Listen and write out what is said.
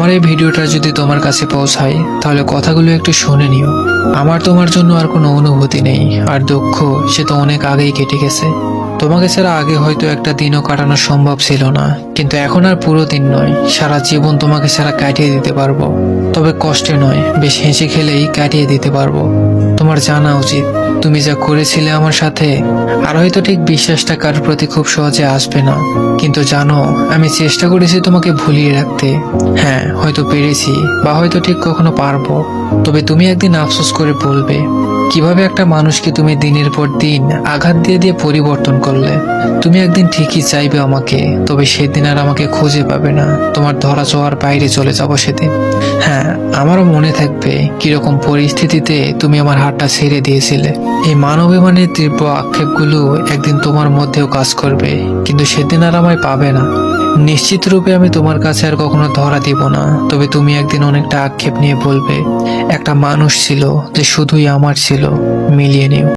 আমার এই ভিডিওটা যদি তোমার কাছে পৌঁছায় তাহলে কথাগুলো একটু শুনে নিও। আমার তোমার জন্য আর কোনো অনুভূতি নেই, আর দুঃখ সে তো অনেক আগেই কেটে গেছে। তোমাকে ছাড়া আগে হয়তো একটা দিনও কাটানো সম্ভব ছিল না, কিন্তু এখন আর পুরো দিন নয়, সারা জীবন তোমাকে ছাড়া কাটিয়ে দিতে পারবো। তবে কষ্টে নয়, বেশ হেসে খেলেই কাটিয়ে দিতে পারবো। তোমার জানা উচিত তুমি যা করেছিলে আমার সাথে, আর হয়তো ঠিক বিশ্বাসটা কারোর প্রতি খুব সহজে আসবে না, কিন্তু জানো আমি চেষ্টা করেছি তোমাকে ভুলিয়ে রাখতে। হ্যাঁ, হয়তো পেরেছি, বা হয়তো ঠিক কখনো পারবো। তবে তুমি একদিন আফসোস করে বলবে কিভাবে একটা মানুষকে তুমি দিনের পর দিন আঘাত দিয়ে দিয়ে পরিবর্তন করলে। তুমি একদিন ঠিকই চাইবে আমাকে, তবে সেদিন আর আমাকে খুঁজে পাবে না। তোমার ধরা ছোঁয়ার বাইরে চলে যাবো সেদিন। হ্যাঁ, আমারও মনে থাকবে কিরকম পরিস্থিতিতে তুমি আমার হাতটা ছেড়ে দিয়েছিলে। এই মানবিমানের তীব্র আক্ষেপগুলো একদিন তোমার মধ্যেও কাজ করবে, কিন্তু সেদিন আর আমায় পাবে না। নিশ্চিত রূপে আমি তোমার কাছে আর কখনো ধরা দিব না, তবে তুমি একদিন অনেকটা আক্ষেপ নিয়ে বলবে একটা মানুষ ছিল যে শুধুই আমার ছিল। মিলিয়ে নিও।